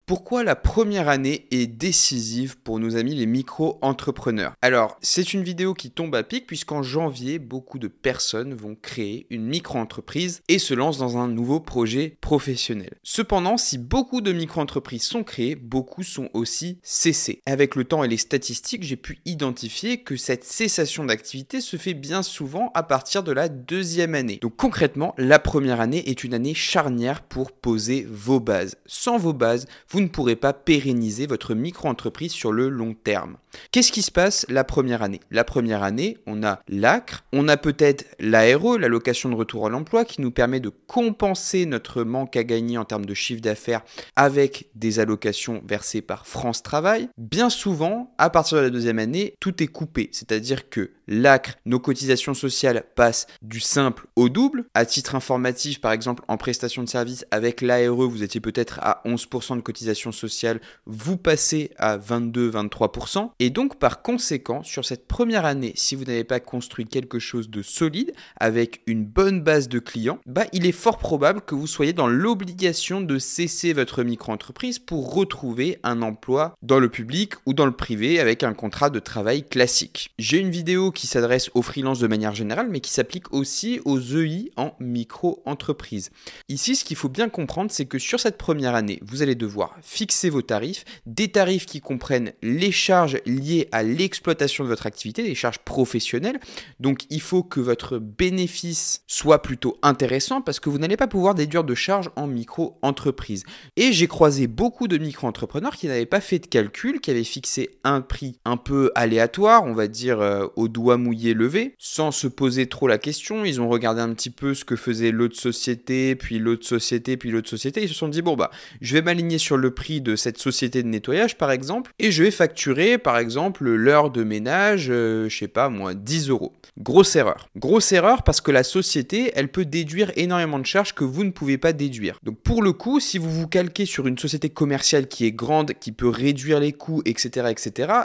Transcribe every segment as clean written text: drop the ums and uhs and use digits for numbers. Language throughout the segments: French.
Pourquoi la première année est décisive pour nos amis les micro-entrepreneurs? Alors, c'est une vidéo qui tombe à pic puisqu'en janvier, beaucoup de personnes vont créer une micro-entreprise et se lancent dans un nouveau projet professionnel. Cependant, si beaucoup de micro-entreprises sont créées, beaucoup sont aussi cessées. Avec le temps et les statistiques, j'ai pu identifier que cette cessation d'activité se fait bien souvent à partir de la deuxième année. Donc concrètement, la première année est une année charnière pour poser vos bases. Sans vos bases, vous ne pourrez pas pérenniser votre micro-entreprise sur le long terme. Qu'est-ce qui se passe la première année? La première année, on a l'ACRE, on a peut-être l'ARE, l'allocation de retour à l'emploi, qui nous permet de compenser notre manque à gagner en termes de chiffre d'affaires avec des allocations versées par France Travail. Bien souvent, à partir de la deuxième année, tout est coupé, c'est-à-dire que l'ACRE, nos cotisations sociales passent du simple au double. À titre informatif, par exemple, en prestation de service, avec l'ARE, vous étiez peut-être à 11% de cotisation sociale, vous passez à 22-23%. Et donc, par conséquent, sur cette première année, si vous n'avez pas construit quelque chose de solide, avec une bonne base de clients, il est fort probable que vous soyez dans l'obligation de cesser votre micro-entreprise pour retrouver un emploi dans le public ou dans le privé avec un contrat de travail classique. J'ai une vidéo qui s'adresse aux freelances de manière générale, mais qui s'applique aussi aux EI en micro-entreprise. Ici, ce qu'il faut bien comprendre, c'est que sur cette première année, vous allez devoir fixer vos tarifs, des tarifs qui comprennent les charges liées à l'exploitation de votre activité, les charges professionnelles. Donc, il faut que votre bénéfice soit plutôt intéressant parce que vous n'allez pas pouvoir déduire de charges en micro-entreprise. Et j'ai croisé beaucoup de micro-entrepreneurs qui n'avaient pas fait de calcul, qui avaient fixé un prix un peu aléatoire, on va dire au doigt mouillé levé, sans se poser trop la question. Ils ont regardé un petit peu ce que faisait l'autre société, puis l'autre société, puis l'autre société. Ils se sont dit, je vais m'aligner sur le prix de cette société de nettoyage, par exemple, et je vais facturer, par exemple, l'heure de ménage, 10 euros. Grosse erreur. Grosse erreur parce que la société, elle peut déduire énormément de charges que vous ne pouvez pas déduire. Donc, pour le coup, si vous vous calquez sur une société commerciale qui est grande, qui peut réduire les coûts, etc.,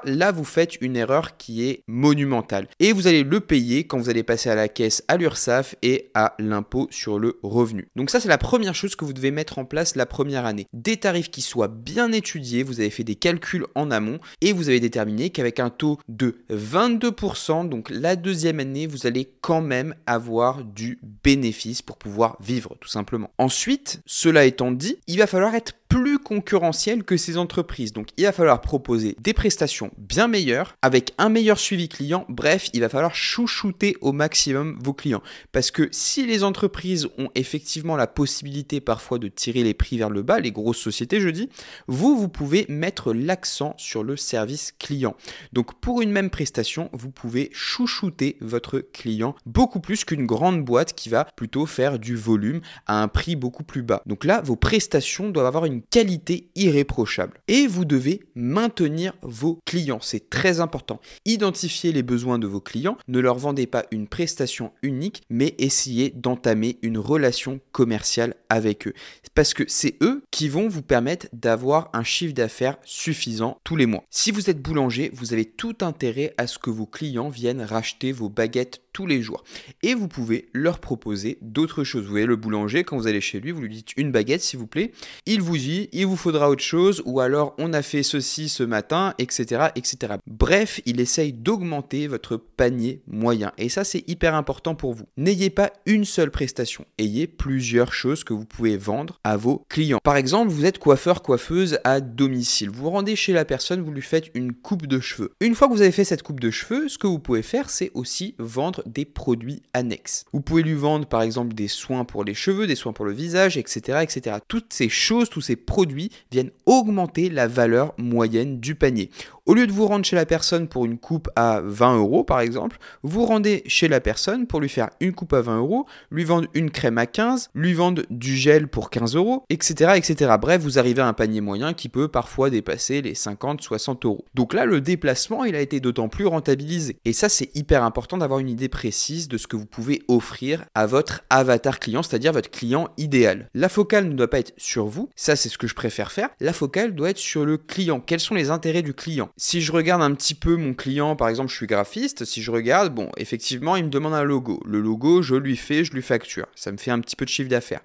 là, vous faites une erreur qui est monumentale. Et vous allez le payer quand vous allez passer à la caisse, à l'URSSAF et à l'impôt sur le revenu. Donc ça, c'est la première chose que vous devez mettre en place la première année. Des tarifs qui soient bien étudiés, vous avez fait des calculs en amont et vous avez déterminé qu'avec un taux de 22%, donc la deuxième année, vous allez quand même avoir du bénéfice pour pouvoir vivre, tout simplement. Ensuite, cela étant dit, il va falloir être plus concurrentiel que ces entreprises. Donc, il va falloir proposer des prestations bien meilleures, avec un meilleur suivi client. Bref, il va falloir chouchouter au maximum vos clients. Parce que si les entreprises ont effectivement la possibilité parfois de tirer les prix vers le bas, les grosses sociétés, je dis, vous pouvez mettre l'accent sur le service client. Donc, pour une même prestation, vous pouvez chouchouter votre client beaucoup plus qu'une grande boîte qui va plutôt faire du volume à un prix beaucoup plus bas. Donc là, vos prestations doivent avoir une qualité irréprochable. Et vous devez maintenir vos clients, c'est très important. Identifiez les besoins de vos clients, ne leur vendez pas une prestation unique, mais essayez d'entamer une relation commerciale avec eux. Parce que c'est eux qui vont vous permettre d'avoir un chiffre d'affaires suffisant tous les mois. Si vous êtes boulanger, vous avez tout intérêt à ce que vos clients viennent racheter vos baguettes tous les jours. Et vous pouvez leur proposer d'autres choses. Vous voyez, le boulanger, quand vous allez chez lui, vous lui dites une baguette s'il vous plaît, il vous dit, il vous faudra autre chose, ou alors on a fait ceci ce matin, etc. Bref, il essaye d'augmenter votre panier moyen. Et ça, c'est hyper important pour vous. N'ayez pas une seule prestation, ayez plusieurs choses que vous pouvez vendre à vos clients. Par exemple, vous êtes coiffeur, coiffeuse à domicile. Vous rendez chez la personne, vous lui faites une coupe de cheveux. Une fois que vous avez fait cette coupe de cheveux, ce que vous pouvez faire, c'est aussi vendre des produits annexes. Vous pouvez lui vendre par exemple des soins pour les cheveux, des soins pour le visage, etc. Toutes ces choses, tous ces produits viennent augmenter la valeur moyenne du panier. Au lieu de vous rendre chez la personne pour une coupe à 20 euros par exemple, vous rendez chez la personne pour lui faire une coupe à 20 euros, lui vendre une crème à 15, lui vendre du gel pour 15 euros, etc. Bref, vous arrivez à un panier moyen qui peut parfois dépasser les 50-60 euros. Donc là, le déplacement, il a été d'autant plus rentabilisé. Et ça, c'est hyper important d'avoir une idée précise de ce que vous pouvez offrir à votre avatar client, c'est-à-dire votre client idéal. La focale ne doit pas être sur vous, ça c'est ce que je préfère faire. La focale doit être sur le client. Quels sont les intérêts du client? Si je regarde un petit peu mon client, par exemple, je suis graphiste, si je regarde, effectivement, il me demande un logo. Le logo, je lui facture. Ça me fait un petit peu de chiffre d'affaires.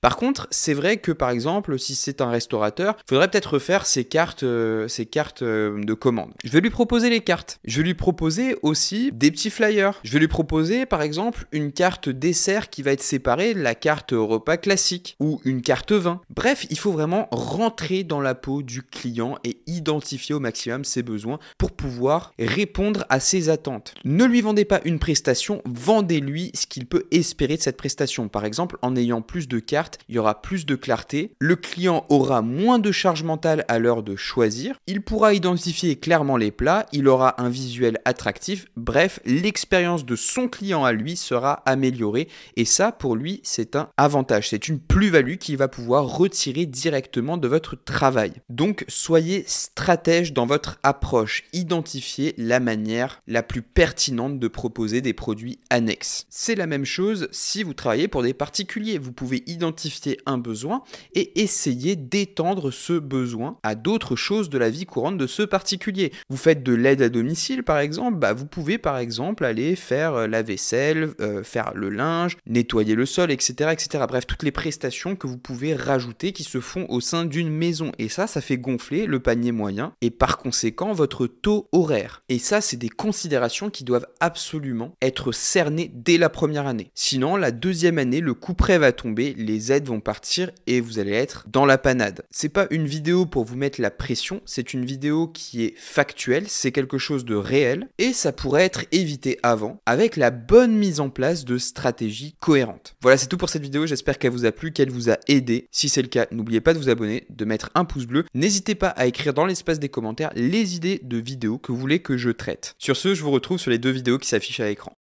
Par contre, c'est vrai que par exemple, si c'est un restaurateur, il faudrait peut-être refaire ses cartes de commande. Je vais lui proposer les cartes. Je vais lui proposer aussi des petits flyers. Je vais lui proposer par exemple une carte dessert qui va être séparée de la carte repas classique ou une carte vin. Bref, il faut vraiment rentrer dans la peau du client et identifier au maximum ses besoins pour pouvoir répondre à ses attentes. Ne lui vendez pas une prestation, vendez-lui ce qu'il peut espérer de cette prestation. Par exemple, en ayant plus de cartes, il y aura plus de clarté, le client aura moins de charge mentale à l'heure de choisir, il pourra identifier clairement les plats, il aura un visuel attractif, bref, l'expérience de son client à lui sera améliorée et ça, pour lui, c'est un avantage, c'est une plus-value qu'il va pouvoir retirer directement de votre travail. Donc, soyez stratège dans votre approche, identifiez la manière la plus pertinente de proposer des produits annexes. C'est la même chose si vous travaillez pour des particuliers, vous pouvez identifier un besoin et essayer d'étendre ce besoin à d'autres choses de la vie courante de ce particulier. Vous faites de l'aide à domicile par exemple, vous pouvez par exemple aller faire la vaisselle, faire le linge, nettoyer le sol, etc., etc. Bref, toutes les prestations que vous pouvez rajouter qui se font au sein d'une maison. Et ça fait gonfler le panier moyen et par conséquent votre taux horaire. Et ça, c'est des considérations qui doivent absolument être cernées dès la première année. Sinon, la deuxième année, le couperet va tomber, les aides vont partir et vous allez être dans la panade. C'est pas une vidéo pour vous mettre la pression, c'est une vidéo qui est factuelle, c'est quelque chose de réel et ça pourrait être évité avant avec la bonne mise en place de stratégies cohérentes. Voilà, c'est tout pour cette vidéo, j'espère qu'elle vous a plu, qu'elle vous a aidé. Si c'est le cas, n'oubliez pas de vous abonner, de mettre un pouce bleu. N'hésitez pas à écrire dans l'espace des commentaires les idées de vidéos que vous voulez que je traite. Sur ce, je vous retrouve sur les 2 vidéos qui s'affichent à l'écran.